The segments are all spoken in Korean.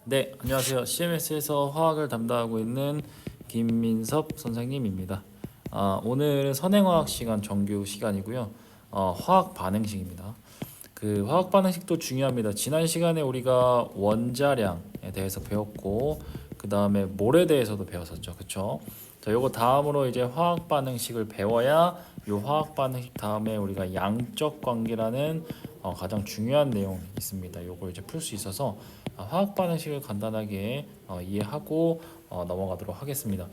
네, 안녕하세요. CMS에서 화학을 담당하고 있는 김민섭 선생님입니다. 오늘은 선행화학 시간 정규 시간이고요. 화학 반응식입니다. 그 화학 반응식도 중요합니다. 지난 시간에 우리가 원자량에 대해서 배웠고, 그 다음에 몰에 대해서도 배웠었죠. 그쵸? 자, 요거 다음으로 이제 화학 반응식을 배워야 요 화학 반응식 다음에 우리가 양적 관계라는 가장 중요한 내용이 있습니다. 요걸 이제 풀 수 있어서 화학 반응식을 간단하게 이해하고 넘어가도록 하겠습니다.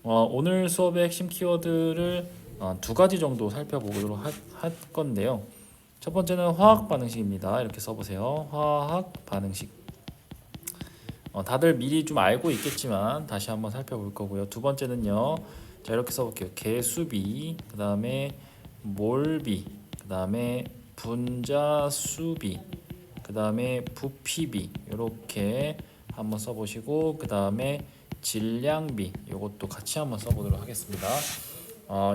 오늘 수업의 핵심 키워드를 두 가지 정도 살펴보도록 할 건데요. 첫 번째는 화학 반응식입니다. 이렇게 써보세요. 화학 반응식. 다들 미리 좀 알고 있겠지만 다시 한번 살펴볼 거고요. 두 번째는요. 자, 이렇게 써볼게요. 개수비, 그 다음에 몰비, 그 다음에 분자수비, 그 다음에 부피비 이렇게 한번 써보시고, 그 다음에 질량비 이것도 같이 한번 써보도록 하겠습니다.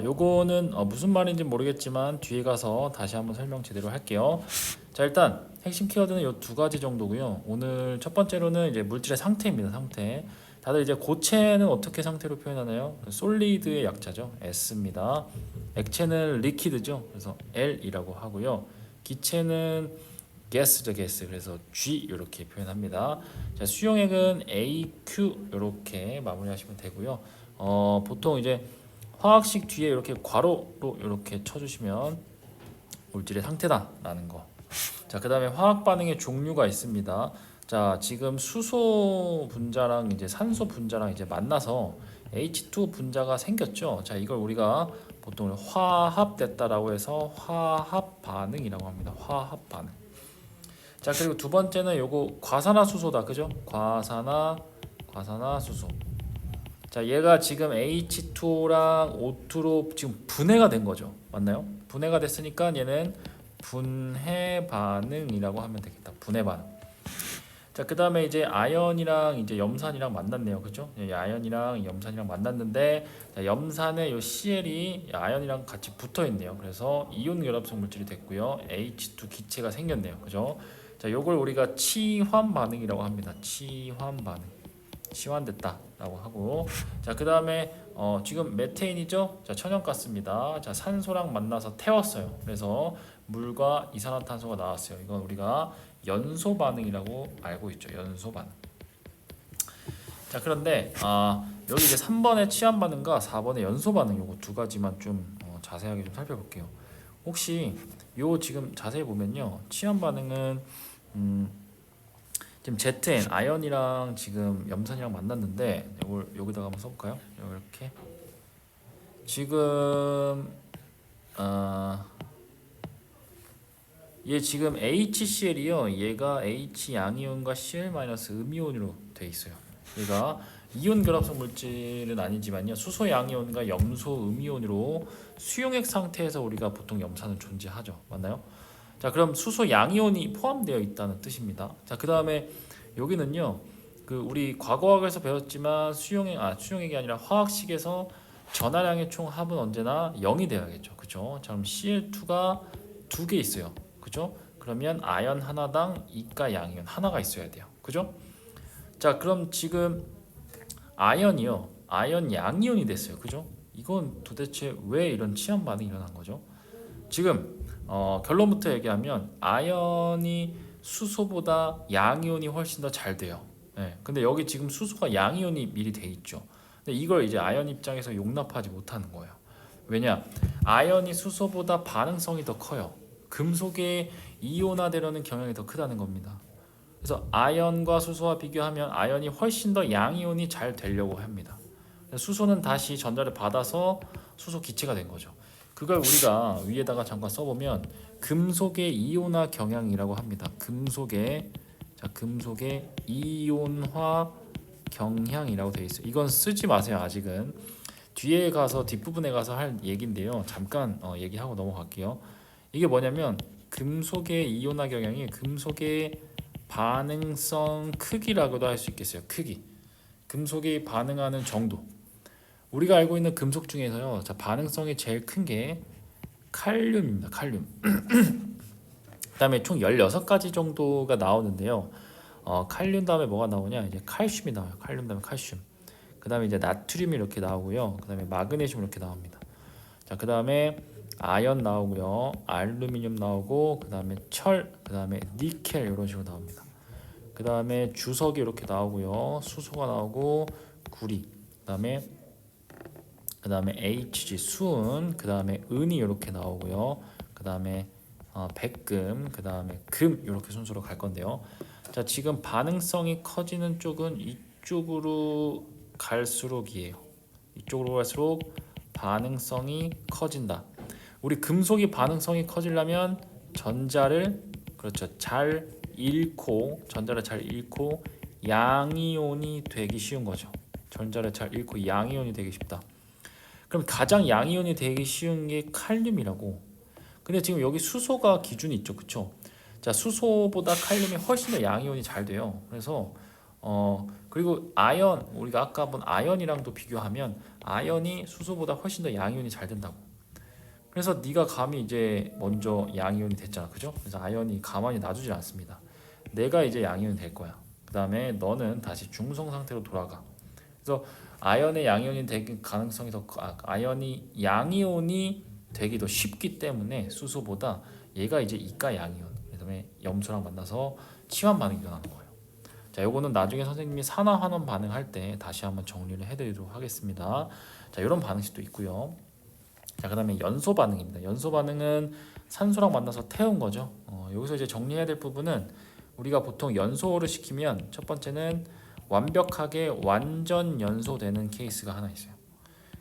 요거는 무슨 말인지 모르겠지만 뒤에 가서 다시 한번 설명 제대로 할게요. 자, 일단 핵심 키워드는 요 두 가지 정도고요. 오늘 첫 번째로는 이제 물질의 상태입니다. 상태. 다들 이제 고체는 어떻게 상태로 표현하나요? 솔리드의 약자죠. S입니다. 액체는 리퀴드죠. 그래서 L이라고 하고요. 기체는 gas죠, gas. 그래서 G 이렇게 표현합니다. 자, 수용액은 AQ 이렇게 마무리하시면 되고요. 보통 이제 화학식 뒤에 이렇게 괄호로 이렇게 쳐주시면 물질의 상태다라는 거. 자, 그 다음에 화학 반응의 종류가 있습니다. 자, 지금 수소 분자랑 이제 산소 분자랑 이제 만나서 H2 분자가 생겼죠. 자, 이걸 우리가 보통 화합됐다라고 해서 화합 반응이라고 합니다. 화합 반응. 자, 그리고 두 번째는 요거 과산화수소다, 그죠? 과산화수소. 자, 얘가 지금 H2랑 O2로 지금 분해가 된 거죠. 맞나요? 분해가 됐으니까 얘는 분해 반응이라고 하면 되겠다. 분해 반응. 자, 그 다음에 이제 아연이랑 이제 염산이랑 만났네요. 그죠? 아연이랑 염산이랑 만났는데, 자, 염산의 요 CL이 아연이랑 같이 붙어 있네요. 그래서 이온 결합성 물질이 됐고요. H2 기체가 생겼네요. 그죠? 자, 요걸 우리가 치환 반응이라고 합니다. 치환 반응. 치환됐다라고 하고, 자, 그 다음에 지금 메테인이죠. 자, 천연가스입니다. 자, 산소랑 만나서 태웠어요. 그래서 물과 이산화탄소가 나왔어요. 이건 우리가 연소 반응이라고 알고 있죠. 연소 반응. 자, 그런데 여기 이제 3번의 치환 반응과 4번의 연소 반응 요거 두 가지만 좀 자세하게 좀 살펴볼게요. 혹시 요 지금 자세히 보면요, 치환 반응은 지금 ZN 아연이랑 지금 염산이랑 만났는데, 이걸 여기다가 한번 써볼까요? 이렇게 지금 얘 지금 HCl이요. 얘가 H 양이온과 Cl 마이너스 음이온으로 돼 있어요. 얘가 이온 결합성 물질은 아니지만요. 수소 양이온과 염소 음이온으로 수용액 상태에서 우리가 보통 염산은 존재하죠. 맞나요? 자, 그럼 수소 양이온이 포함되어 있다는 뜻입니다. 자, 그 다음에 여기는요, 그 우리 과거학에서 배웠지만 수용액이 아니라 화학식에서 전하량의 총 합은 언제나 0이 돼야겠죠. 그죠? 자, 그럼 Cl2가 두 개 있어요. 그죠? 그러면 아연 하나당 이가 양이온 하나가 있어야 돼요. 그죠? 자, 그럼 지금 아연이요, 아연 양이온이 됐어요. 그죠? 이건 도대체 왜 이런 치환 반응이 일어난 거죠? 지금 결론부터 얘기하면 아연이 수소보다 양이온이 훨씬 더 잘 돼요. 네, 근데 여기 지금 수소가 양이온이 미리 돼 있죠. 근데 이걸 이제 아연 입장에서 용납하지 못하는 거예요. 왜냐? 아연이 수소보다 반응성이 더 커요. 금속의 이온화되려는 경향이 더 크다는 겁니다. 그래서 아연과 수소와 비교하면 아연이 훨씬 더 양이온이 잘 되려고 합니다. 수소는 다시 전자를 받아서 수소 기체가 된 거죠. 그걸 우리가 위에다가 잠깐 써보면 금속의 이온화 경향이라고 합니다. 금속의 이온화 경향이라고 되어 있어요. 이건 쓰지 마세요. 아직은 뒤에 가서 뒷부분에 가서 할 얘기인데요. 잠깐 얘기하고 넘어갈게요. 이게 뭐냐면 금속의 이온화 경향이 금속의 반응성 크기라고도 할 수 있겠어요. 크기. 금속이 반응하는 정도. 우리가 알고 있는 금속 중에서요, 자, 반응성이 제일 큰 게 칼륨입니다. 칼륨. 그다음에 총 16가지 정도가 나오는데요. 칼륨 다음에 뭐가 나오냐? 이제 칼슘이 나와요. 칼륨 다음에 칼슘. 그 다음에 이제 나트륨이 이렇게 나오고요. 그 다음에 마그네슘 이렇게 나옵니다. 자, 그 다음에 아연 나오고요. 알루미늄 나오고, 그 다음에 철, 그 다음에 니켈 이런 식으로 나옵니다. 그 다음에 주석이 이렇게 나오고요. 수소가 나오고, 구리, 그 다음에 Hg 수은, 그 다음에 은이 이렇게 나오고요. 그 다음에 백금, 그 다음에 금 이렇게 순서로 갈 건데요. 자, 지금 반응성이 커지는 쪽은 이쪽으로 갈수록이에요. 이쪽으로 갈수록 반응성이 커진다. 우리 금속이 반응성이 커지려면 전자를 그렇죠. 전자를 잘 잃고 양이온이 되기 쉬운 거죠. 전자를 잘 잃고 양이온이 되기 쉽다. 그럼 가장 양이온이 되기 쉬운 게 칼륨이라고. 근데 지금 여기 수소가 기준이 있죠, 그렇죠? 자, 수소보다 칼륨이 훨씬 더 양이온이 잘 돼요. 그래서 그리고 아연, 우리가 아까 본 아연이랑도 비교하면 아연이 수소보다 훨씬 더 양이온이 잘 된다고. 그래서 네가 감히 이제 먼저 양이온이 됐잖아, 그죠? 그래서 아연이 가만히 놔두질 않습니다. 내가 이제 양이온이 될 거야. 그 다음에 너는 다시 중성 상태로 돌아가. 그래서 아연의 양이온이 되기 가능성이 아연이 양이온이 되기 더 쉽기 때문에 수소보다 얘가 이제 이가 양이온, 그다음에 염소랑 만나서 치환 반응이 일어나는 거예요. 자, 요거는 나중에 선생님이 산화 환원 반응할 때 다시 한번 정리를 해드리도록 하겠습니다. 자, 이런 반응식도 있고요. 자, 그다음에 연소 반응입니다. 연소 반응은 산소랑 만나서 태운 거죠. 여기서 이제 정리해야 될 부분은 우리가 보통 연소를 시키면 첫 번째는 완벽하게 완전 연소되는 케이스가 하나 있어요.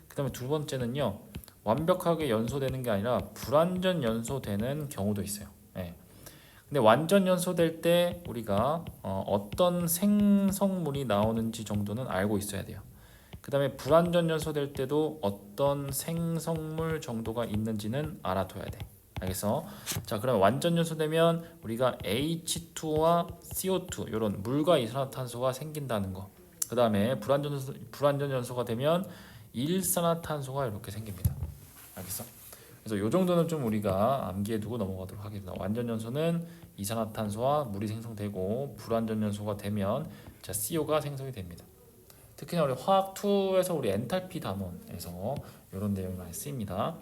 그다음에 두 번째는요, 완벽하게 연소되는 게 아니라 불완전 연소되는 경우도 있어요. 네. 근데 완전 연소될 때 우리가 어떤 생성물이 나오는지 정도는 알고 있어야 돼요. 그 다음에 불완전 연소될 때도 어떤 생성물 정도가 있는지는 알아둬야 돼. 알겠어? 자, 그럼 완전 연소되면 우리가 H2와 CO2 이런 물과 이산화탄소가 생긴다는 거. 그 다음에 불완전 연소가 되면 일산화탄소가 이렇게 생깁니다. 알겠어? 그래서 이 정도는 좀 우리가 암기해두고 넘어가도록 하겠습니다. 완전 연소는 이산화탄소와 물이 생성되고 불완전 연소가 되면 자, CO가 생성이 됩니다. 특히나 우리 화학 2에서 우리 엔탈피 단원에서 이런 내용이 많이 쓰입니다.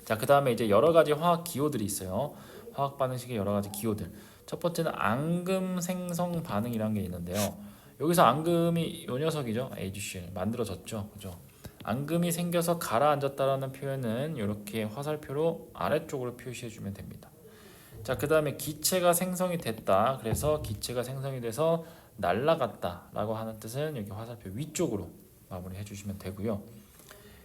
자, 그 다음에 이제 여러 가지 화학 기호들이 있어요. 화학 반응식의 여러 가지 기호들. 첫 번째는 앙금 생성 반응이라는 게 있는데요. 여기서 앙금이 이 녀석이죠. HCl 만들어졌죠, 그죠? 앙금이 생겨서 가라앉았다라는 표현은 이렇게 화살표로 아래쪽으로 표시해주면 됩니다. 자, 그 다음에 기체가 생성이 됐다. 그래서 기체가 생성이 돼서 날아갔다라고 하는 뜻은 여기 화살표 위쪽으로 마무리해 주시면 되고요.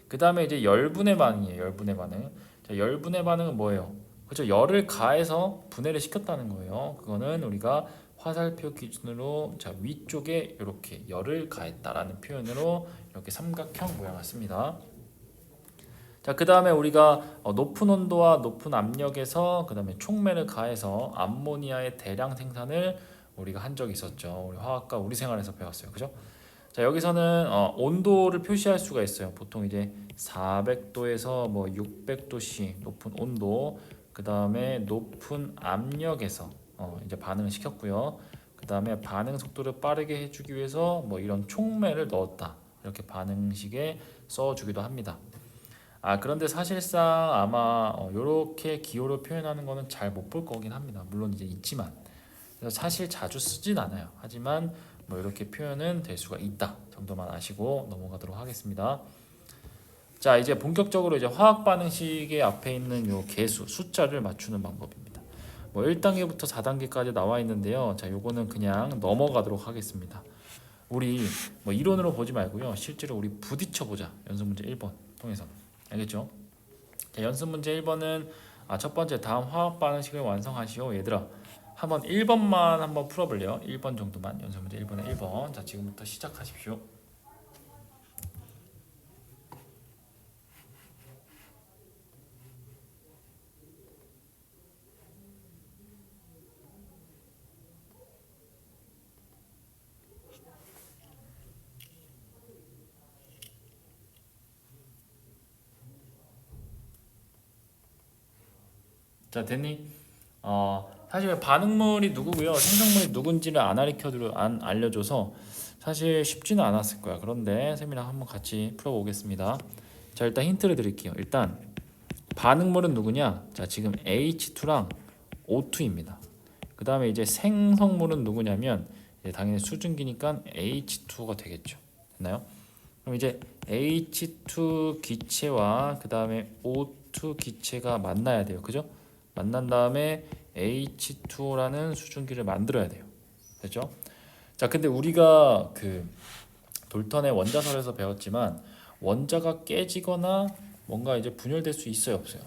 그 다음에 이제 열분해 반응이에요. 열분해 반응. 자, 열분해 반응은 뭐예요? 그렇죠. 열을 가해서 분해를 시켰다는 거예요. 그거는 우리가 화살표 기준으로 자, 위쪽에 이렇게 열을 가했다라는 표현으로 이렇게 삼각형 모양을 씁니다. 자, 그 다음에 우리가 높은 온도와 높은 압력에서 그 다음에 촉매를 가해서 암모니아의 대량 생산을 우리가 한 적이 있었죠. 우리 화학과 우리 생활에서 배웠어요. 그죠? 자, 여기서는 온도를 표시할 수가 있어요. 보통 이제 400도에서 뭐 600도씨 높은 온도, 그 다음에 높은 압력에서 이제 반응을 시켰고요. 그 다음에 반응 속도를 빠르게 해주기 위해서 뭐 이런 촉매를 넣었다. 이렇게 반응식에 써주기도 합니다. 그런데 사실상 아마 이렇게 기호를 표현하는 거는 잘 못 볼 거긴 합니다. 물론 이제 있지만 그래서 사실 자주 쓰진 않아요. 하지만 뭐 이렇게 표현은 될 수가 있다 정도만 아시고 넘어가도록 하겠습니다. 자, 이제 본격적으로 이제 화학 반응식의 앞에 있는 요 개수 숫자를 맞추는 방법입니다. 뭐 1단계부터 4단계까지 나와 있는데요. 자, 요거는 그냥 넘어가도록 하겠습니다. 우리 뭐 이론으로 보지 말고요. 실제로 우리 부딪혀 보자. 연습 문제 1번 통해서. 알겠죠? 자, 연습 문제 1번은 첫 번째 다음 화학 반응식을 완성하시오. 얘들아, 한번 1번만 한번 풀어볼래요? 1번 정도만. 연습 문제 1번에 1번. 자, 지금부터 시작하십시오. 자, 됐니? 사실 반응물이 누구고요, 생성물이 누군지를 안 알려줘서 사실 쉽지는 않았을 거야. 그런데 쌤이랑 한번 같이 풀어보겠습니다. 자, 일단 힌트를 드릴게요. 일단 반응물은 누구냐? 자, 지금 H2랑 O2입니다. 그 다음에 이제 생성물은 누구냐면 이제 당연히 수증기니까 H2가 되겠죠. 됐나요? 그럼 이제 H2 기체와 그 다음에 O2 기체가 만나야 돼요. 그죠? 만난 다음에 H2O라는 수증기를 만들어야 돼요. 됐죠? 자, 근데 우리가 그 돌턴의 원자설에서 배웠지만 원자가 깨지거나 뭔가 이제 분열될 수 있어요, 없어요?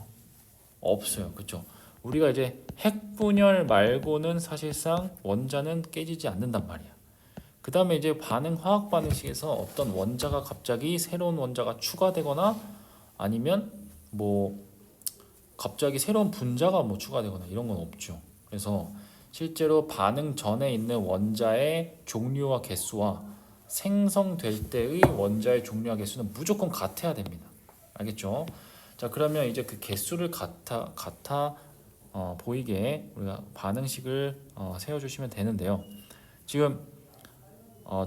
없어요. 그렇죠? 우리가 이제 핵 분열 말고는 사실상 원자는 깨지지 않는단 말이야. 그 다음에 이제 화학 반응식에서 어떤 원자가 갑자기 새로운 원자가 추가되거나 아니면 뭐 갑자기 새로운 분자가 뭐 추가되거나 이런 건 없죠. 그래서 실제로 반응 전에 있는 원자의 종류와 개수와 생성될 때의 원자의 종류와 개수는 무조건 같아야 됩니다. 알겠죠? 자, 그러면 이제 그 개수를 같아 보이게 우리가 반응식을 세워주시면 되는데요. 지금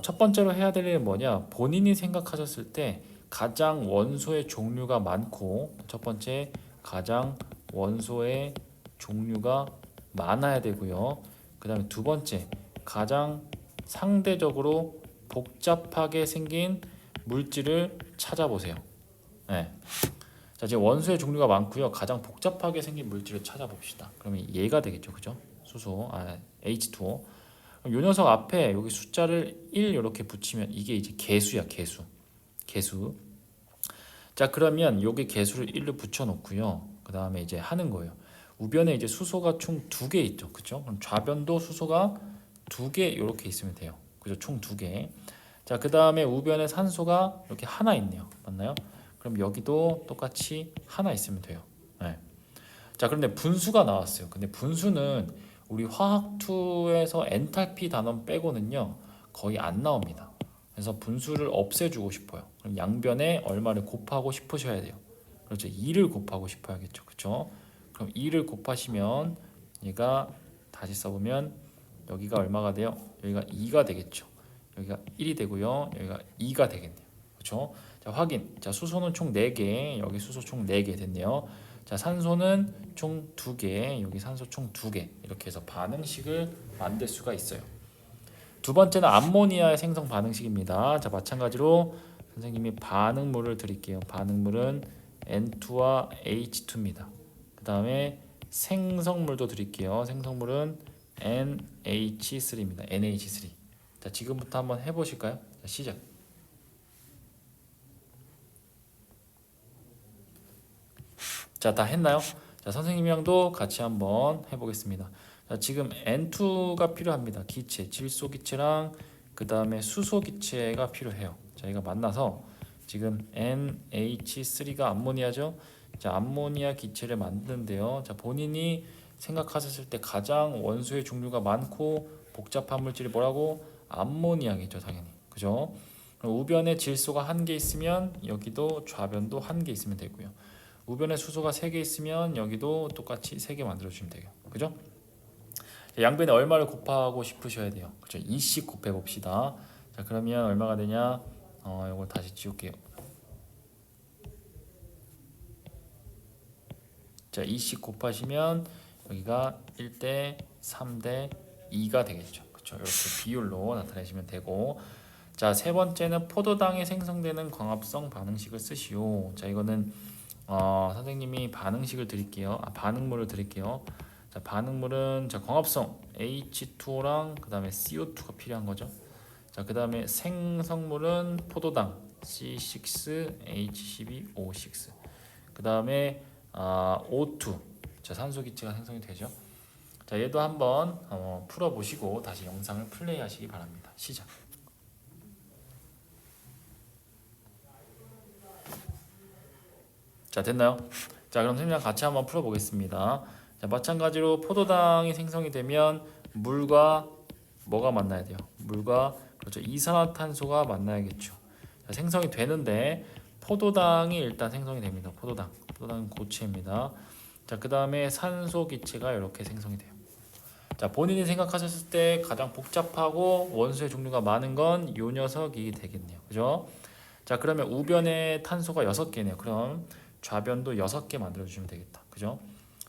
첫 번째로 해야 될 일은 뭐냐? 본인이 생각하셨을 때 가장 원소의 종류가 많고, 첫 번째 가장 원소의 종류가 많아야 되고요. 그 다음에 두 번째 가장 상대적으로 복잡하게 생긴 물질을 찾아보세요. 네. 자, 지금 원소의 종류가 많고요. 가장 복잡하게 생긴 물질을 찾아봅시다. 그러면 얘가 되겠죠, 그죠? 수소, H2O. 이 녀석 앞에 여기 숫자를 1 이렇게 붙이면 이게 이제 개수야, 개수. 개수. 자, 그러면 여기 개수를 1로 붙여 놓고요. 그 다음에 이제 하는 거예요. 우변에 이제 수소가 총 2개 있죠, 그죠? 그럼 좌변도 수소가 2개 이렇게 있으면 돼요, 그죠? 총 2개. 자, 그 다음에 우변에 산소가 이렇게 하나 있네요, 맞나요? 그럼 여기도 똑같이 하나 있으면 돼요. 네. 자, 그런데 분수가 나왔어요. 근데 분수는 우리 화학2에서 엔탈피 단원 빼고는요 거의 안 나옵니다. 그래서 분수를 없애주고 싶어요. 그럼 양변에 얼마를 곱하고 싶으셔야 돼요. 그렇죠. 2를 곱하고 싶어야겠죠. 그렇죠. 그럼 2를 곱하시면 얘가 다시 써보면 여기가 얼마가 돼요? 여기가 2가 되겠죠. 여기가 1이 되고요. 여기가 2가 되겠네요. 그렇죠. 자, 확인. 자, 수소는 총 4개. 여기 수소 총 4개 됐네요. 자, 산소는 총 2개, 여기 산소 총 2개. 이렇게 해서 반응식을 만들 수가 있어요. 두 번째는 암모니아의 생성 반응식입니다. 자, 마찬가지로 선생님이 반응물을 드릴게요. 반응물은 N2와 H2입니다. 그 다음에 생성물도 드릴게요. 생성물은 NH3입니다. NH3. 자, 지금부터 한번 해보실까요? 자, 시작. 자, 다 했나요? 자, 선생님이랑도 같이 한번 해보겠습니다. 자, 지금 N2가 필요합니다. 기체, 질소 기체랑 그 다음에 수소 기체가 필요해요. 자, 이가 만나서 지금 NH3가 암모니아죠. 자, 암모니아 기체를 만드는데요. 자, 본인이 생각하셨을 때 가장 원소의 종류가 많고 복잡한 물질이 뭐라고? 암모니아겠죠, 당연히. 그죠? 그럼 우변에 질소가 1개 있으면 여기도 좌변도 1개 있으면 되고요. 우변에 수소가 3개 있으면 여기도 똑같이 3개 만들어주시면 돼요. 그죠? 양변에 얼마를 곱하고 싶으셔야 돼요. 그죠? 2씩 곱해 봅시다. 자, 그러면 얼마가 되냐? 이걸 다시 지울게요. 자, 2씩 곱하시면 여기가 1대 3대 2가 되겠죠. 그렇죠? 이렇게 비율로 나타내시면 되고, 자, 세 번째는 포도당이 생성되는 광합성 반응식을 쓰시오. 자, 이거는 선생님이 반응식을 드릴게요. 반응물을 드릴게요. 자, 반응물은 자, 광합성 H2O랑 그 다음에 CO2가 필요한 거죠. 자, 그 다음에 생성물은 포도당 C6H12O6. 그 다음에 O2. 자, 산소 기체가 생성이 되죠. 자, 얘도 한번 풀어보시고 다시 영상을 플레이하시기 바랍니다. 시작. 자, 됐나요? 자, 그럼 선생님이랑 같이 한번 풀어보겠습니다. 자, 마찬가지로 포도당이 생성이 되면 물과 뭐가 만나야 돼요? 물과 그렇죠, 이산화탄소가 만나야겠죠. 자, 생성이 되는데 포도당이 일단 생성이 됩니다. 포도당은 고체입니다. 자, 그 다음에 산소 기체가 이렇게 생성이 돼요. 자, 본인이 생각하셨을 때 가장 복잡하고 원소의 종류가 많은 건 요 녀석이 되겠네요. 그죠? 자, 그러면 우변의 탄소가 6개네요. 그럼 좌변도 6개 만들어 주시면 되겠다. 그죠?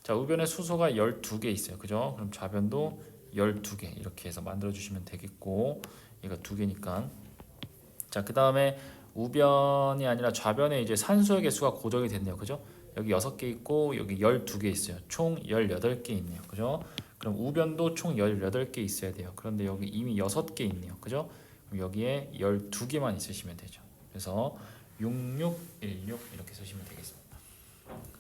자, 우변에 수소가 12개 있어요. 그죠? 그럼 좌변도 12개 이렇게 해서 만들어 주시면 되겠고, 얘가 2개니까. 자, 그다음에 우변이 아니라 좌변에 이제 산소의 개수가 고정이 됐네요. 그죠? 여기 6개 있고 여기 12개 있어요. 총 18개 있네요. 그죠? 그럼 우변도 총 18개 있어야 돼요. 그런데 여기 이미 6개 있네요. 그죠? 그럼 여기에 12개만 있으시면 되죠. 그래서 6616 이렇게 쓰시면 되겠습니다.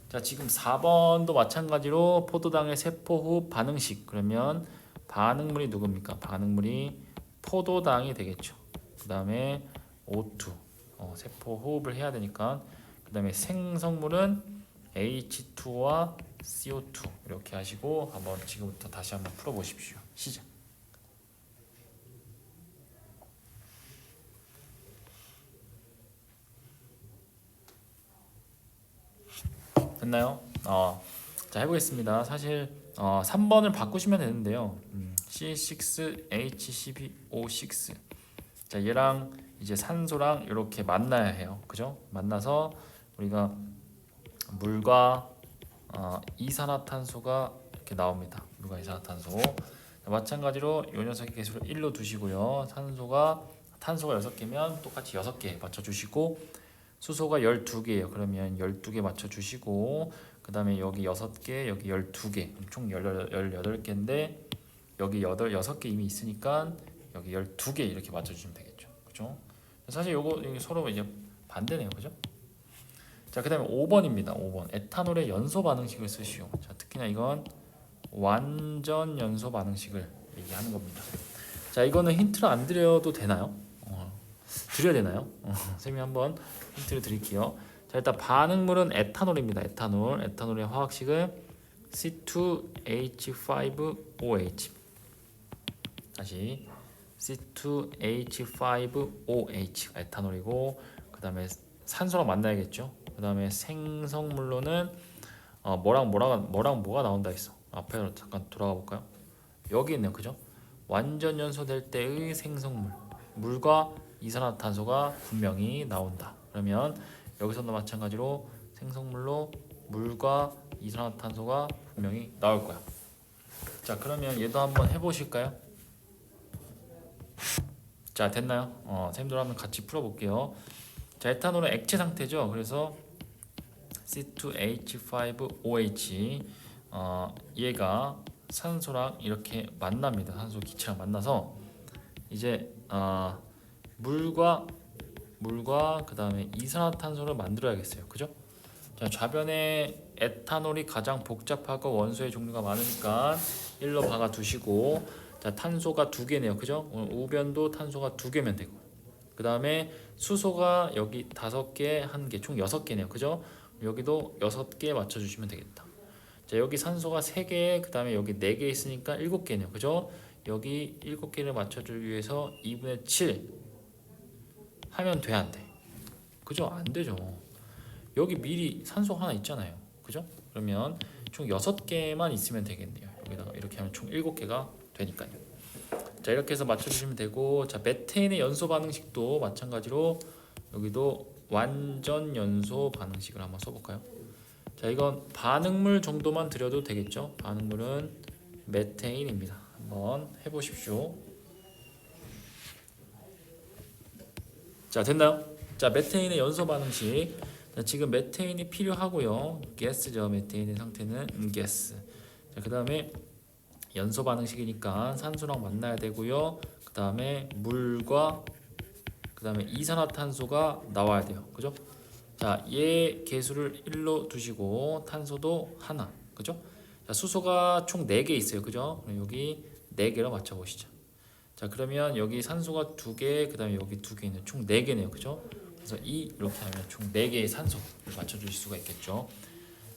자, 지금 4번도 마찬가지로 포도당의 세포 후 반응식. 그러면 반응물이 누굽니까? 반응물이 포도당이 되겠죠. 그 다음에 O2 세포 호흡을 해야 되니까, 그 다음에 생성물은 H2와 CO2 이렇게 하시고 한번 지금부터 다시 한번 풀어보십시오. 시작. 됐나요? 자, 해보겠습니다. 사실 3번을 바꾸시면 되는데요. C6H12O6. 자, 얘랑 이제 산소랑 이렇게 만나야 해요. 그죠? 만나서 우리가 물과 이산화탄소가 이렇게 나옵니다. 물과 이산화탄소. 자, 마찬가지로 이 녀석의 개수를 1로 두시고요. 탄소가 6개면 똑같이 6개 맞춰주시고, 수소가 12개예요. 그러면 12개 맞춰주시고, 그 다음에 여기 6개, 여기 12개, 총 18개인데 여기 6개 이미 있으니까 여기 12개 이렇게 맞춰주시면 되겠죠. 그죠? 사실 요거 서로 이제 반대네요. 그죠? 자, 그 다음에 5번입니다. 5번. 에탄올의 연소 반응식을 쓰시오. 자, 특히나 이건 완전 연소 반응식을 얘기하는 겁니다. 자, 이거는 힌트를 안 드려도 되나요? 드려야 되나요? 쌤이 한번 힌트를 드릴게요. 자, 일단 반응물은 에탄올입니다. 에탄올의 화학식은 C2H5OH. 다시 C2H5OH 에탄올이고, 그 다음에 산소랑 만나야겠죠. 그 다음에 생성물로는 뭐랑 뭐가 나온다 했어. 앞에 잠깐 돌아가 볼까요? 여기 있네요. 그죠? 완전 연소될 때의 생성물, 물과 이산화탄소가 분명히 나온다. 그러면 여기서도 마찬가지로 생성물로 물과 이산화탄소가 분명히 나올 거야. 자, 그러면 얘도 한번 해보실까요? 자, 됐나요? 쌤들 한번 같이 풀어볼게요. 자, 에탄올은 액체 상태죠. 그래서 C2H5OH 얘가 산소랑 이렇게 만납니다. 산소 기체랑 만나서 이제 물과 그 다음에 이산화탄소를 만들어야겠어요. 그죠? 자, 좌변에 에탄올이 가장 복잡하고 원소의 종류가 많으니까 1로 박아 두시고, 자, 탄소가 2개네요. 그죠? 우변도 탄소가 2개면 되고, 그 다음에 수소가 여기 5개, 1개, 총 6개네요. 그죠? 여기도 6개 맞춰주시면 되겠다. 자, 여기 산소가 3개, 그 다음에 여기 4개 있으니까 7개네요. 그죠? 여기 7개를 맞춰주기 위해서 2분의 7 하면 돼, 안 돼? 그죠? 안 되죠. 여기 미리 산소 하나 있잖아요. 그죠? 그러면 총 6개만 있으면 되겠네요. 여기다가 이렇게 하면 총 7개가 되니까요. 자, 이렇게 해서 맞춰주시면 되고, 자, 메테인의 연소 반응식도 마찬가지로 여기도 완전 연소 반응식을 한번 써볼까요? 자, 이건 반응물 정도만 드려도 되겠죠? 반응물은 메테인입니다. 한번 해보십시오. 자, 됐나요? 자, 메테인의 연소 반응식. 자, 지금 메테인이 필요하고요. 가스죠. 메테인의 상태는 가스. 자, 그 다음에 연소 반응식이니까 산소랑 만나야 되고요. 그 다음에 물과 그 다음에 이산화탄소가 나와야 돼요. 그죠? 자, 얘 개수를 1로 두시고 탄소도 하나. 그죠? 자, 수소가 총 4개 있어요. 그죠? 여기 4개로 맞춰 보시죠. 자, 그러면 여기 산소가 2개, 그 다음에 여기 2개 있는 총 4개네요. 그죠? 그래서 이렇게 하면 총 4개의 산소를 맞춰 주실 수가 있겠죠.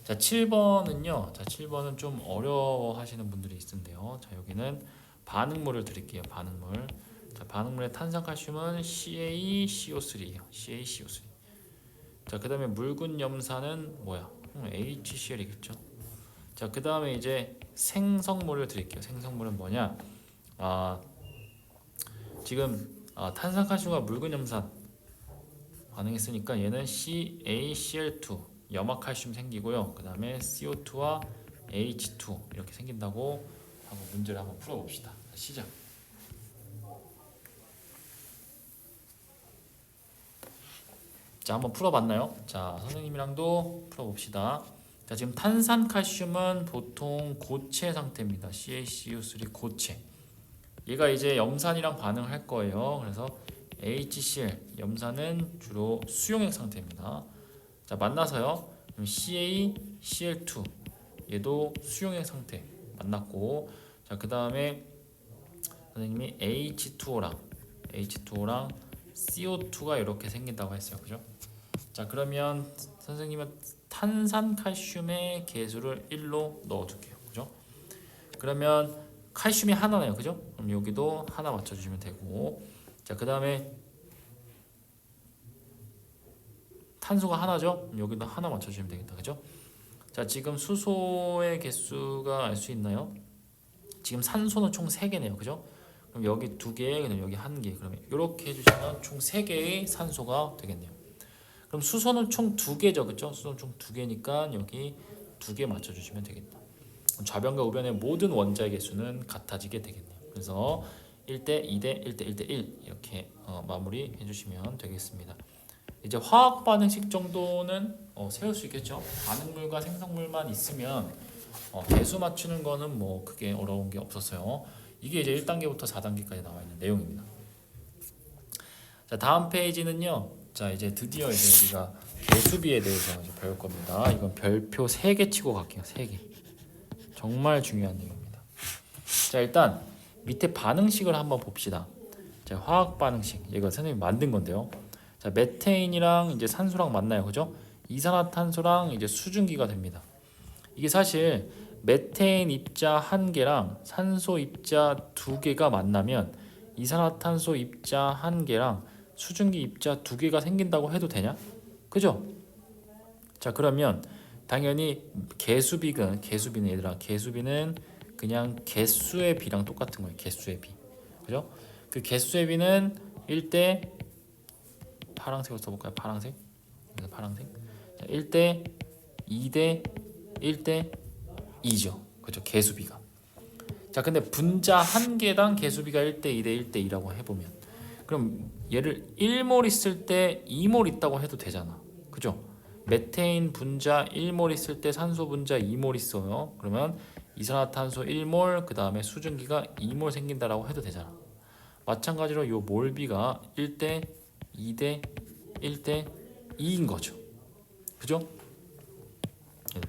자, 7번은요. 자, 7번은 좀 어려워하시는 분들이 있는데요. 자, 여기는 반응물을 드릴게요. 반응물. 자, 반응물의 탄산칼슘은 CaCO3예요. CaCO3. 자, 그다음에 묽은 염산은 뭐야? HCl이겠죠. 자, 그 다음에 이제 생성물을 드릴게요. 생성물은 뭐냐? 지금 탄산칼슘과 묽은 염산 반응했으니까 얘는 CaCl2 염화칼슘 생기고요. 그 다음에 CO2와 H2 이렇게 생긴다고 하고 문제를 한번 풀어봅시다. 시작. 자, 한번 풀어봤나요? 자, 선생님이랑도 풀어봅시다. 자, 지금 탄산칼슘은 보통 고체 상태입니다. CaCO3 고체. 얘가 이제 염산이랑 반응할 거예요. 그래서 HCl 염산은 주로 수용액 상태입니다. 자, 만나서요. 그럼 CaCl2 얘도 수용액 상태 만났고, 자, 그 다음에 선생님이 H2O랑 CO2가 이렇게 생긴다고 했어요. 그죠? 자, 그러면 선생님은 탄산칼슘의 계수를 1로 넣어줄게요. 그죠? 그러면 칼슘이 하나네요. 그죠? 그럼 여기도 하나 맞춰주시면 되고, 자, 그 다음에 탄소가 하나죠? 그럼 여기도 하나 맞춰주시면 되겠다. 그죠? 자, 지금 수소의 개수가 알 수 있나요? 지금 산소는 총 3개네요. 그죠? 그럼 여기 2개, 그다음 여기 1개. 그러면 이렇게 해주시면 총 3개의 산소가 되겠네요. 그럼 수소는 총 2개죠. 그죠? 수소는 총 2개니까 여기 2개 맞춰주시면 되겠다. 좌변과 우변의 모든 원자의 개수는 같아지게 되겠네요. 그래서 1대 2대 1대 1대 1 이렇게 마무리 해주시면 되겠습니다. 이제 화학 반응식 정도는 세울 수 있겠죠. 반응물과 생성물만 있으면 개수 맞추는 거는 뭐 크게 어려운 게 없었어요. 이게 이제 1단계부터 4단계까지 나와 있는 내용입니다. 자, 다음 페이지는요. 자, 이제 드디어 이제 우리가 개수비에 대해서 이제 배울 겁니다. 이건 별표 3개 치고 갈게요. 3개. 정말 중요한 내용입니다. 자, 일단 밑에 반응식을 한번 봅시다. 자, 화학 반응식. 이거 선생님이 만든 건데요. 자, 메테인이랑 이제 산소랑 만나요. 그죠? 이산화탄소랑 이제 수증기가 됩니다. 이게 사실 메테인 입자 1개랑 산소 입자 2개가 만나면 이산화탄소 입자 1개랑 수증기 입자 2개가 생긴다고 해도 되냐? 그죠? 자, 그러면 당연히 개수비는 얘들아, 개수비는 그냥 개수의 비랑 똑같은 거예요. 개수의 비. 그죠? 그 개수의 비는 1대 파란색으로 써볼까요? 파란색. 그래서 파란색. 자, 1대 2대 1대 2죠. 그죠? 개수비가. 자, 근데 분자 1개당 개수비가 1대 2대 1대 2라고 해보면, 그럼 얘를 1몰 있을 때 2몰 있다고 해도 되잖아. 그죠? 메테인 분자 1몰 있을 때 산소 분자 2몰 있어요. 그러면 이산화탄소 1몰, 그 다음에 수증기가 2몰 생긴다라고 해도 되잖아. 마찬가지로 요 몰비가 1대 2대 1대 2인 거죠. 그죠?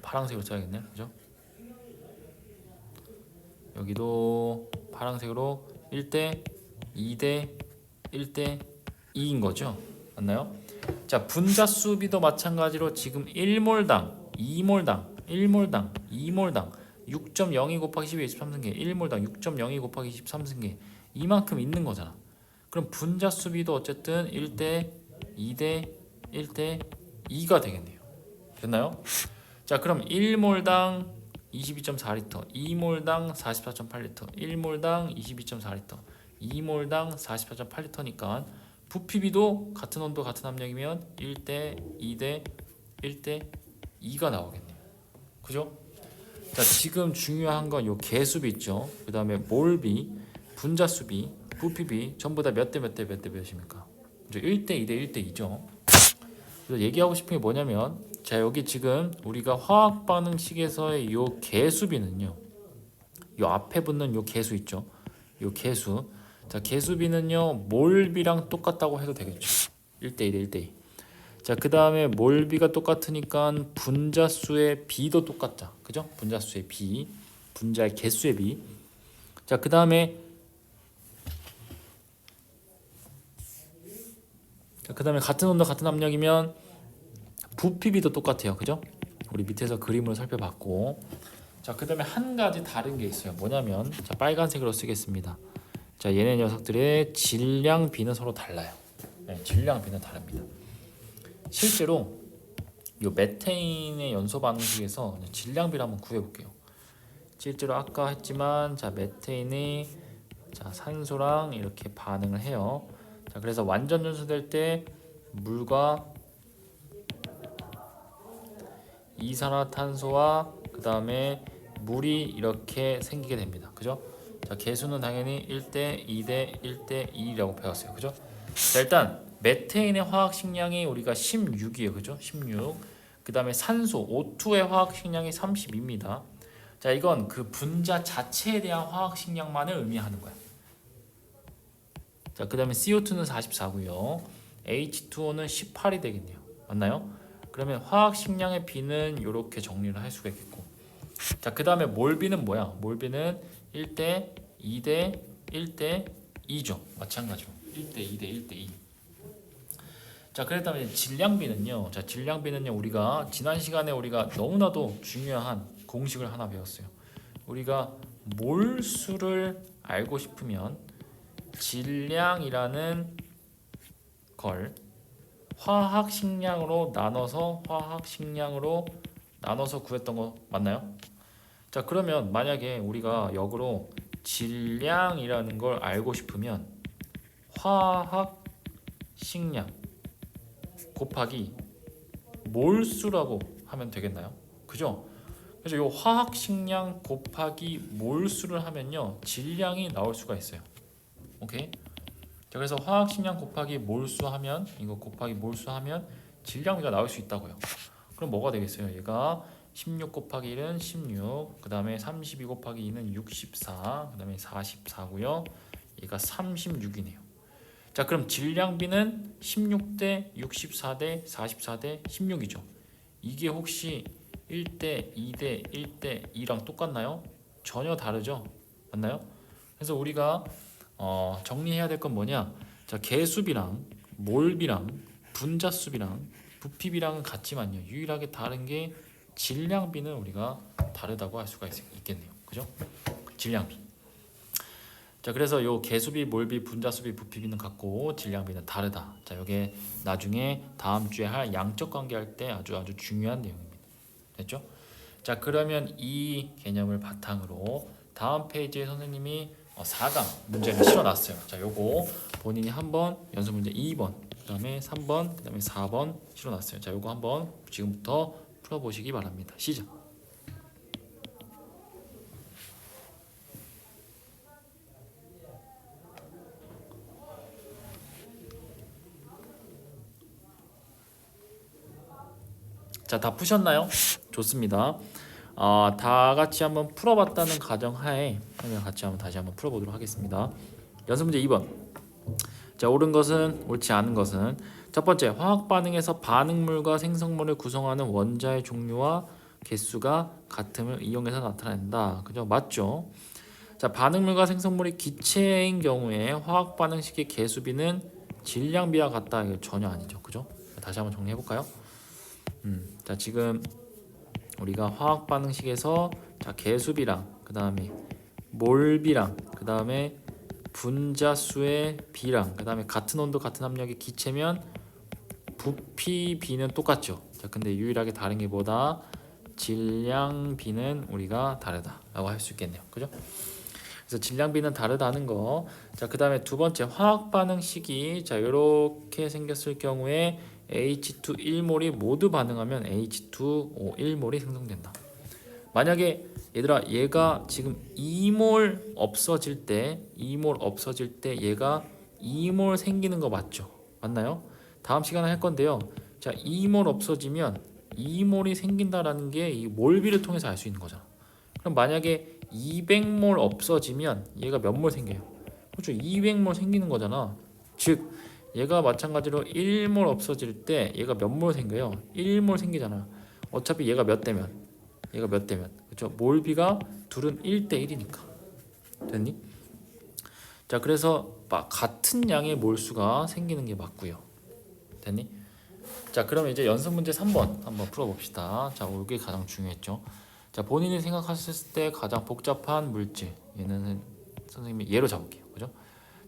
파란색으로 써야겠네요. 그죠? 여기도 파란색으로 1대 2대 1대 2인 거죠. 맞나요? 자, 분자 수비도 마찬가지로 지금 1몰당, 2몰당, 1몰당, 2몰당 6.02 곱하기 12 23승계 1몰당 6.02 곱하기 23승계 이만큼 있는 거잖아. 그럼 분자 수비도 어쨌든 1대 2대 1대 2가 되겠네요. 됐나요? 자, 그럼 1몰당 22.4리터, 2몰당 44.8리터, 1몰당 22.4리터, 2몰당 44.8리터니까 부피비도 같은 온도 같은 압력이면 1대 2대 1대 2가 나오겠네요. 그죠? 자, 지금 중요한 건 요 개수비 있죠. 그 다음에 몰비, 분자수비, 부피비 전부 다 몇 대 몇 대 몇 대 몇입니까? 1대 2대 1대 2죠. 그래서 얘기하고 싶은 게 뭐냐면, 자, 여기 지금 우리가 화학 반응식에서의 요 개수비는요, 요 앞에 붙는 요 개수 있죠. 요 개수. 자, 개수비는요 몰비랑 똑같다고 해도 되겠죠. 1대 1대 1대 2. 자, 그 다음에 몰비가 똑같으니까 분자수의 비도 똑같다. 그죠? 분자수의 비, 분자의 개수의 비. 자, 그 다음에 같은 온도 같은 압력이면 부피비도 똑같아요. 그죠? 우리 밑에서 그림으로 살펴봤고, 자, 그 다음에 한 가지 다른 게 있어요. 뭐냐면, 자, 빨간색으로 쓰겠습니다. 자, 얘네 녀석들의 질량 비는 서로 달라요. 네, 질량 비는 다릅니다. 실제로 이 메테인의 연소 반응식에서 질량 비를 한번 구해볼게요. 실제로 아까 했지만 자 메테인이 자 산소랑 이렇게 반응을 해요. 자 그래서 완전 연소될 때 물과 이산화탄소와 그 다음에 물이 이렇게 생기게 됩니다. 그죠? 자 개수는 당연히 1대 2대 1대 2라고 배웠어요. 그죠? 자 일단 메테인의 화학 식량이 우리가 16이에요. 그죠? 16. 그 다음에 산소 O2의 화학 식량이 32입니다. 자 이건 그 분자 자체에 대한 화학 식량만을 의미하는 거야. 자 그 다음에 CO2는 44고요. H2O는 18이 되겠네요. 맞나요? 그러면 화학 식량의 비는 이렇게 정리를 할 수가 있겠고. 자 그 다음에 몰비는 뭐야? 몰비는 1대 2대 1대 2죠. 마찬가지로 1대 2대 1대 2. 자 그랬다면 질량비는요. 자 질량비는요 우리가 지난 시간에 우리가 너무나도 중요한 공식을 하나 배웠어요. 우리가 몰수를 알고 싶으면 질량이라는 걸 화학 식량으로 나눠서 구했던 거 맞나요? 자 그러면 만약에 우리가 역으로 질량이라는 걸 알고 싶으면 화학 식량 곱하기 몰수라고 하면 되겠나요? 그죠? 그래서 이 화학 식량 곱하기 몰수를 하면요 질량이 나올 수가 있어요. 오케이? 자, 그래서 화학 식량 곱하기 몰수하면 이거 곱하기 몰수하면 질량비가 나올 수 있다고요. 그럼 뭐가 되겠어요? 얘가 16 곱하기 1은 16, 그 다음에 32 곱하기 2는 64, 그 다음에 44고요. 얘가 36이네요. 자 그럼 질량비는 16대 64대 44대 16이죠. 이게 혹시 1대 2대 1대 2랑 똑같나요? 전혀 다르죠. 맞나요? 그래서 우리가 정리해야 될 건 뭐냐? 자 개수비랑 몰비랑 분자수비랑 부피비랑은 같지만요. 유일하게 다른 게 질량비는 우리가 다르다고 할 수가 있겠네요. 그죠? 질량비. 자 그래서 요 개수비, 몰비, 분자수비, 부피비는 같고 질량비는 다르다. 자 요게 나중에 다음 주에 할 양적 관계 할 때 아주 중요한 내용입니다. 됐죠? 자 그러면 이 개념을 바탕으로 다음 페이지에 선생님이 4강 문제를 실어놨어요. 자 요거 본인이 한번 연습 문제 2번, 그 다음에 3번, 그 다음에 4번 실어놨어요. 자 요거 한번 지금부터 풀어보시기 바랍니다. 시작. 자, 다 푸셨나요? 좋습니다. 다 같이 한번 풀어봤다는 가정하에 같이 한번 다시 한번 풀어보도록 하겠습니다. 연습 문제 2번. 자, 옳은 것은 옳지 않은 것은 첫 번째, 화학 반응에서 반응물과 생성물을 구성하는 원자의 종류와 개수가 같음을 이용해서 나타낸다. 그죠? 맞죠? 자, 반응물과 생성물이 기체인 경우에 화학 반응식의 개수비는 질량비와 같다. 이거 전혀 아니죠. 그죠? 다시 한번 정리해 볼까요? 자 지금 우리가 화학 반응식에서 자 개수비랑 그 다음에 몰비랑 그 다음에 분자수의 비랑 그 다음에 같은 온도 같은 압력의 기체면 부피비는 똑같죠. 자 근데 유일하게 다른 게 뭐다? 질량비는 우리가 다르다라고 할 수 있겠네요. 그죠? 그래서 질량비는 다르다는 거. 자 그 다음에 두 번째 화학 반응식이 자 이렇게 생겼을 경우에 H2 1몰이 모두 반응하면 H2O 1몰이 생성된다. 만약에 얘들아 얘가 지금 2몰 없어질 때 얘가 2몰 생기는 거 맞죠? 맞나요? 다음 시간에 할 건데요. 자 2몰 없어지면 2몰이 생긴다라는 게 이 몰비를 통해서 알 수 있는 거잖아. 그럼 만약에 200몰 없어지면 얘가 몇 몰 생겨요? 그렇죠. 200몰 생기는 거잖아. 즉 얘가 마찬가지로 1몰 없어질 때 얘가 몇 몰 생겨요? 1몰 생기잖아. 어차피 얘가 몇 대면? 그렇죠? 몰비가 둘은 1대 1이니까. 됐니? 자, 그래서 같은 양의 몰수가 생기는 게 맞고요. 됐니? 자, 그럼 이제 연습 문제 3번 한번 풀어 봅시다. 자, 이게 가장 중요했죠. 자, 본인이 생각하셨을 때 가장 복잡한 물질. 얘는 선생님이 예로 잡을게요. 그죠?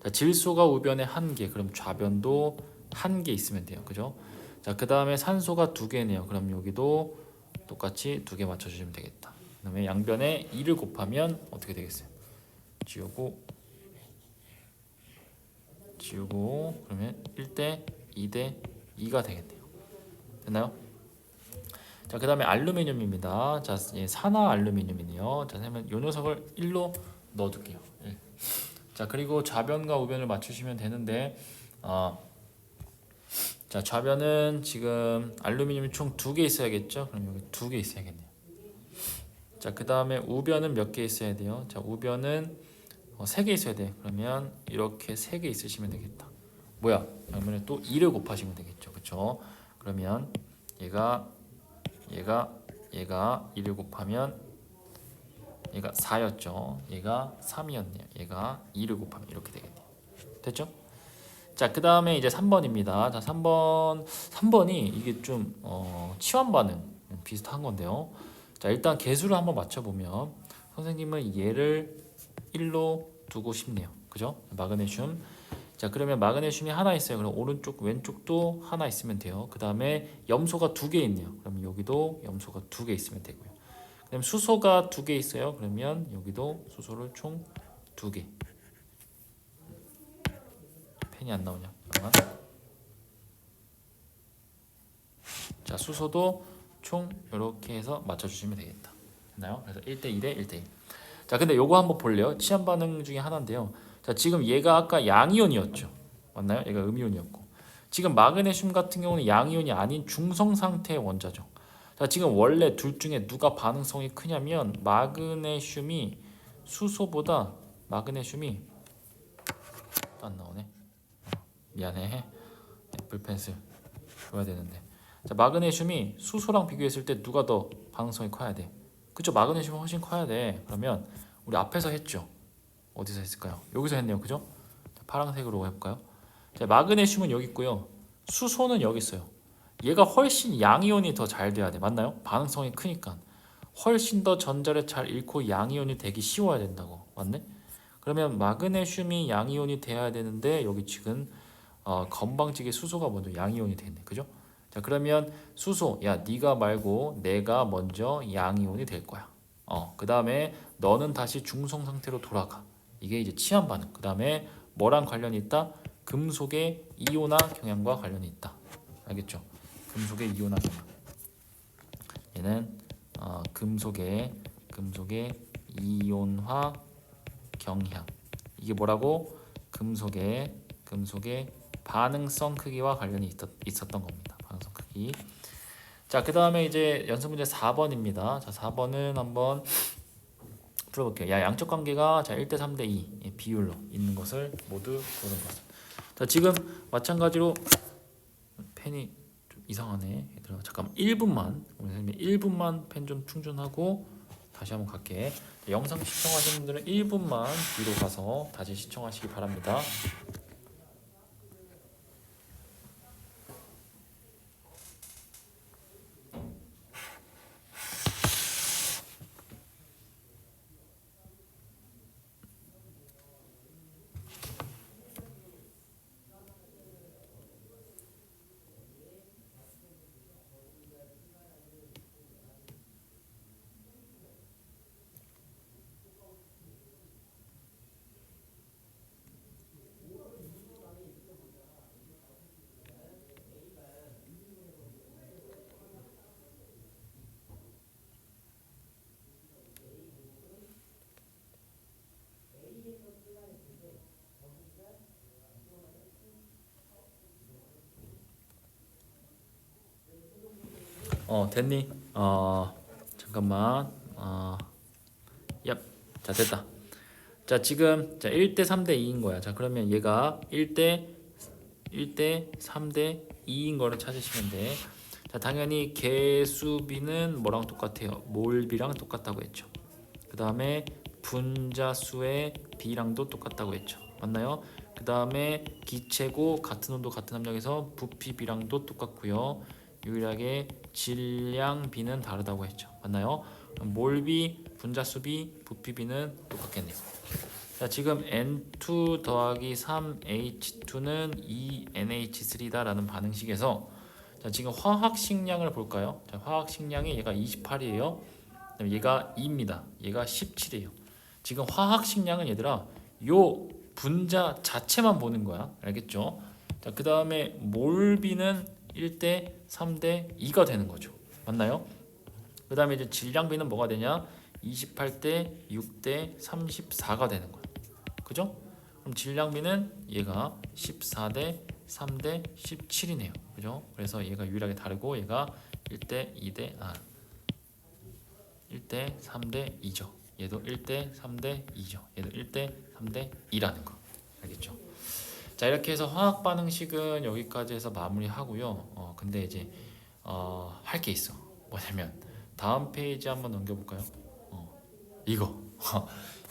자, 질소가 우변에 1개, 그럼 좌변도 1개 있으면 돼요. 그죠? 자, 그 다음에 산소가 2개네요. 그럼 여기도 똑같이 2개 맞춰주시면 되겠다. 그다음에 양변에 2를 곱하면 어떻게 되겠어요? 지우고 그러면 1대 2대 2가 되겠네요. 됐나요? 자, 그다음에 알루미늄입니다. 자, 산화 알루미늄이네요. 자, 그러면 요 녀석을 1로 넣어둘게요. 1. 자, 그리고 좌변과 우변을 맞추시면 되는데, 자, 좌변은 지금 알루미늄이 총 2개 있어야겠죠? 그럼 여기 2개 있어야겠네요. 자, 그다음에 우변은 몇 개 있어야 돼요? 자, 우변은 3개 있어야 돼. 그러면 이렇게 3개 있으시면 되겠다. 뭐야? 그러면 또 2를 곱하시면 되겠죠. 그렇죠? 그러면 얘가 2를 곱하면 얘가 4였죠. 얘가 3이었네요. 얘가 2를 곱하면 이렇게 되겠네요. 됐죠? 자, 그 다음에 이제 3번입니다. 자, 3번이 이게 좀 치환 반응 비슷한 건데요. 자, 일단 개수를 한번 맞춰보면 선생님은 얘를 1로 두고 싶네요. 그죠? 마그네슘. 자, 그러면 마그네슘이 하나 있어요. 그럼 오른쪽 왼쪽도 하나 있으면 돼요. 그 다음에 염소가 2개 있네요. 그럼 여기도 염소가 2개 있으면 되고요. 그다음 수소가 2개 있어요. 그러면 여기도 수소를 총 2개. 펜이 안 나오냐? 잠깐만. 자, 수소도 총 이렇게 해서 맞춰주시면 되겠다. 됐나요? 그래서 1대 2대 1대 1. 자, 근데 요거 한번 볼래요? 치환 반응 중에 하나인데요. 자, 지금 얘가 아까 양이온이었죠. 맞나요? 얘가 음이온이었고. 지금 마그네슘 같은 경우는 양이온이 아닌 중성 상태의 원자죠. 자, 지금 원래 둘 중에 누가 반응성이 크냐면 마그네슘이 수소보다 마그네슘이 안 나오네. 미안해. 애플펜슬 줘야 되는데. 자, 마그네슘이 수소랑 비교했을 때 누가 더 반응성이 커야 돼? 그쵸? 마그네슘이 훨씬 커야 돼. 그러면 우리 앞에서 했죠. 어디서 했을까요? 여기서 했네요. 그죠? 자, 파란색으로 해볼까요? 자, 마그네슘은 여기 있고요. 수소는 여기 있어요. 얘가 훨씬 양이온이 더 잘 돼야 돼. 맞나요? 반응성이 크니까. 훨씬 더 전자를 잘 잃고 양이온이 되기 쉬워야 된다고. 맞네? 그러면 마그네슘이 양이온이 돼야 되는데 여기 지금 건방지게 수소가 먼저 양이온이 됐네. 그죠? 자, 그러면 수소, 야, 네가 말고 내가 먼저 양이온이 될 거야. 그 다음에 너는 다시 중성 상태로 돌아가. 이게 이제 치환 반응. 그 다음에 뭐랑 관련이 있다? 금속의 이온화 경향과 관련이 있다. 알겠죠? 금속의 이온화 경향. 얘는 금속의 이온화 경향. 이게 뭐라고? 금속의 반응성 크기와 관련이 있었던 겁니다. 반응성 크기. 자, 그 다음에 이제 연습 문제 4번입니다. 자, 4번은 한번 풀어볼게요. 야, 양적 관계가 자 1대 3대 2 비율로 있는 것을 모두 고른 것을. 자, 지금 마찬가지로 펜이 좀 이상하네. 얘들아, 잠깐만 1분만 우리 선생님이 1분만 펜 좀 충전하고 다시 한번 갈게. 자, 영상 시청하시는 분들은 1분만 뒤로 가서 다시 시청하시기 바랍니다. 됐니? 잠깐만. 얍. 자, 됐다. 자, 지금 자 1대 3대 2인 거야. 자, 그러면 얘가 1대 3대 2인 거를 찾으시면 돼. 자, 당연히 개수비는 뭐랑 똑같아요? 몰비랑 똑같다고 했죠. 그 다음에 분자수의 비랑도 똑같다고 했죠. 맞나요? 그 다음에 기체고 같은 온도 같은 압력에서 부피 비랑도 똑같고요. 유일하게 질량 비는 다르다고 했죠. 맞나요? 몰비, 분자수비, 부피비는 똑같겠네요. 자, 지금 N2 더하기 3H2는 2NH3다라는 반응식에서 자, 지금 화학식량을 볼까요? 자, 화학식량이 얘가 28이에요. 그다음에 얘가 2입니다. 얘가 17이에요. 지금 화학 식량은 얘들아 요 분자 자체만 보는 거야. 알겠죠? 자, 그다음에 몰비는 1대 3대 2가 되는 거죠. 맞나요? 그다음에 이제 질량비는 뭐가 되냐? 28대 6대 34가 되는 거야. 그죠? 그럼 질량비는 얘가 14대 3대 17이네요. 그죠? 그래서 얘가 유일하게 다르고 얘가 1대 3대 2죠. 얘도 1대 3대 2죠. 얘도 1대 3대 2라는 거. 알겠죠? 자, 이렇게 해서 화학 반응식은 여기까지 해서 마무리하고요. 근데 이제 할 게 있어. 뭐냐면 다음 페이지 한번 넘겨볼까요? 이거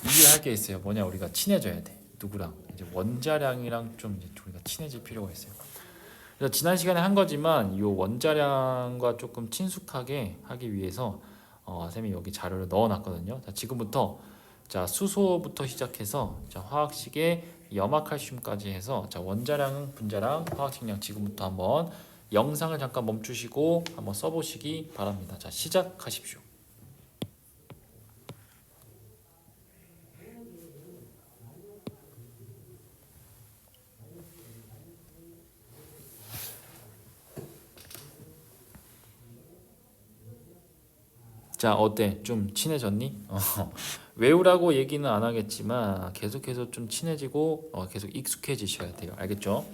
이게 할 게 있어요. 뭐냐, 우리가 친해져야 돼. 누구랑? 이제 원자량이랑 좀 이제 우리가 친해질 필요가 있어요. 그래서 지난 시간에 한 거지만 이 원자량과 조금 친숙하게 하기 위해서 쌤이 여기 자료를 넣어놨거든요. 자, 지금부터 자 수소부터 시작해서 자 화학식의 염화칼슘까지 해서 자 원자량, 분자량, 화학식량 지금부터 한번 영상을 잠깐 멈추시고 한번 써보시기 바랍니다. 자, 시작하십시오. 자, 어때? 좀 친해졌니? 외우라고 얘기는 안 하겠지만 계속해서 좀 친해지고 계속 익숙해지셔야 돼요. 알겠죠?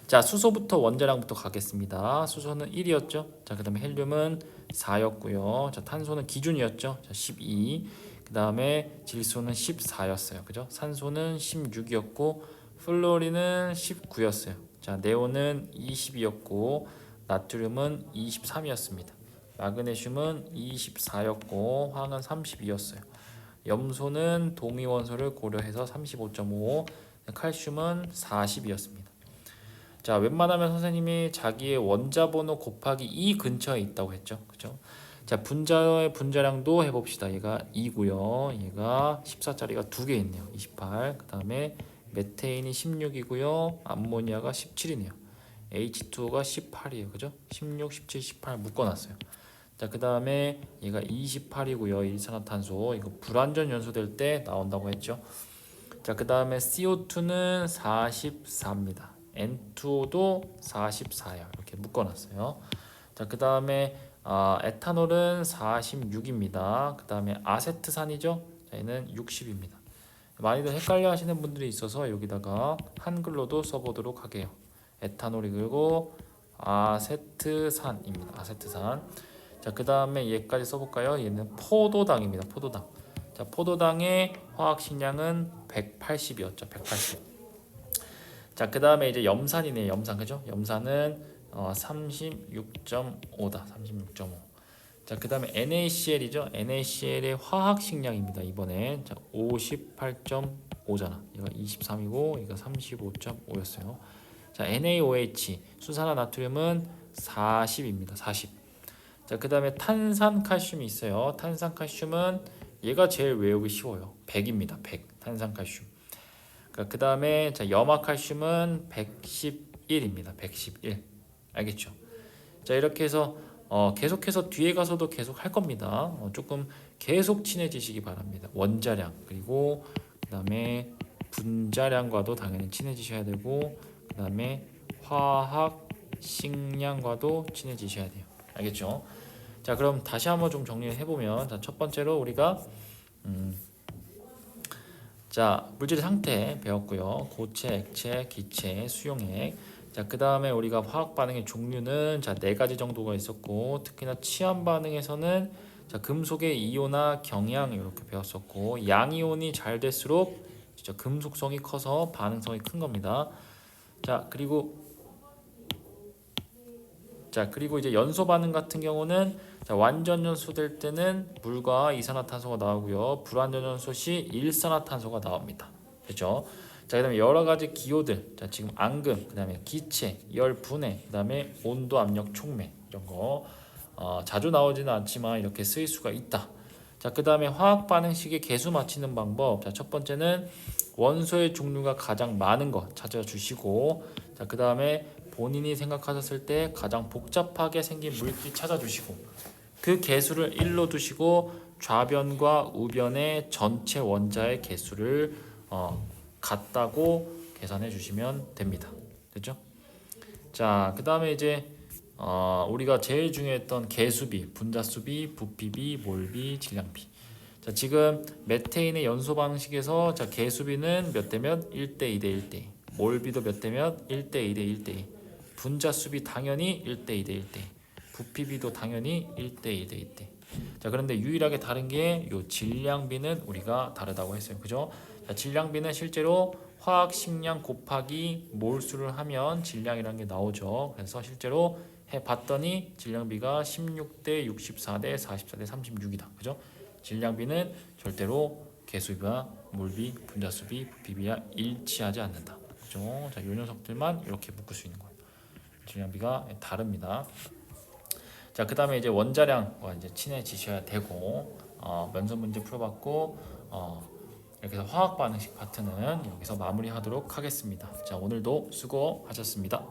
자, 수소부터 원자량부터 가겠습니다. 수소는 1이었죠. 자, 그 다음에 헬륨은 4였고요. 자, 탄소는 기준이었죠. 자, 12. 그 다음에 질소는 14였어요. 그죠? 산소는 16이었고 플로리는 19였어요. 자, 네온은 20이었고 나트륨은 23이었습니다. 마그네슘은 24였고 황은 32였어요. 염소는 동위원소를 고려해서 35.5, 칼슘은 40이었습니다. 자, 웬만하면 선생님이 자기의 원자 번호 곱하기 2 근처에 있다고 했죠. 그죠? 자, 분자의 분자량도 해봅시다. 얘가 2고요. 얘가 14짜리가 2개 있네요. 28. 그 다음에 메테인이 16이고요. 암모니아가 17이네요. H2O가 18이에요. 그죠? 16, 17, 18 묶어놨어요. 자, 그 다음에 얘가 28이고요. 일산화탄소. 이거 불완전 연소 될 때 나온다고 했죠. 자, 그 다음에 CO2는 44입니다. N2O도 44예요. 이렇게 묶어놨어요. 자, 그 다음에 에탄올은 46입니다. 그 다음에 아세트산이죠. 자, 얘는 60입니다. 많이들 헷갈려 하시는 분들이 있어서 여기다가 한글로도 써보도록 할게요. 에탄올이 그리고 아세트산입니다. 아세트산. 자, 그 다음에 얘까지 써볼까요? 얘는 포도당입니다. 포도당. 자, 포도당의 화학식량은 180이었죠. 180. 자, 그 다음에 이제 염산이네요. 염산, 그죠? 염산은 36.5다. 36.5. 자, 그 다음에 NaCl이죠. NaCl의 화학식량입니다. 이번에 자 58.5잖아. 얘가 23이고 얘가 35.5였어요. 자, NaOH 수산화 나트륨은 40입니다. 40. 자, 그 다음에 탄산칼슘이 있어요. 탄산칼슘은 얘가 제일 외우기 쉬워요. 100입니다. 100 탄산칼슘. 그 다음에 자 염화칼슘은 111입니다. 111. 알겠죠? 자, 이렇게 해서 계속해서 뒤에 가서도 계속 할 겁니다. 조금 계속 친해지시기 바랍니다. 원자량 그리고 그 다음에 분자량과도 당연히 친해지셔야 되고 그 다음에 화학 식량과도 친해지셔야 돼요. 알겠죠? 자, 그럼 다시 한번 좀 정리를 해보면 자, 첫 번째로 우리가 자, 물질의 상태 배웠고요. 고체, 액체, 기체, 수용액. 자, 그 다음에 우리가 화학 반응의 종류는 자, 4가지 정도가 있었고 특히나 취한 반응에서는 자, 금속의 이온화 경향 이렇게 배웠었고 양이온이 잘 될수록 진짜 금속성이 커서 반응성이 큰 겁니다. 자, 그리고 이제 연소 반응 같은 경우는 자, 완전 연소될 때는 물과 이산화탄소가 나오고요. 불완전 연소 시 일산화탄소가 나옵니다. 그렇죠? 자, 그다음에 여러 가지 기호들. 자, 지금 앙금, 그다음에 기체, 열 분해, 그다음에 온도, 압력, 촉매 이런 거 자주 나오지는 않지만 이렇게 쓰일 수가 있다. 자, 그다음에 화학 반응식의 개수 맞히는 방법. 자, 첫 번째는 원소의 종류가 가장 많은 거 찾아주시고, 자, 그다음에 본인이 생각하셨을 때 가장 복잡하게 생긴 물질 찾아주시고, 그 개수를 1로 두시고 좌변과 우변의 전체 원자의 개수를 같다고 계산해 주시면 됩니다. 됐죠? 자, 그 다음에 이제 우리가 제일 중요했던 개수비, 분자수비, 부피비, 몰비, 질량비. 자, 지금 메테인의 연소 방식에서 자, 개수비는 몇 대면 1대 2대 1대 2. 몰비도 몇 대면 1대 2대 1대 2. 분자수비 당연히 1대 2대 1대 2. 부피비도 당연히 1대 2대 1대 2. 자, 그런데 유일하게 다른 게 요 질량비는 우리가 다르다고 했어요. 그죠? 자, 질량비는 실제로 화학 식량 곱하기 몰수를 하면 질량이라는 게 나오죠. 그래서 실제로 해봤더니 질량비가 16대 64대 44대 36이다. 그죠? 질량비는 절대로 개수비와 몰비, 분자수비, 부피비와 일치하지 않는다. 그죠? 자, 이 녀석들만 이렇게 묶을 수 있는 거예요. 질량비가 다릅니다. 자, 그 다음에 이제 원자량과 이제 친해지셔야 되고, 면접 문제 풀어봤고, 이렇게 해서 화학 반응식 파트는 여기서 마무리하도록 하겠습니다. 자, 오늘도 수고하셨습니다.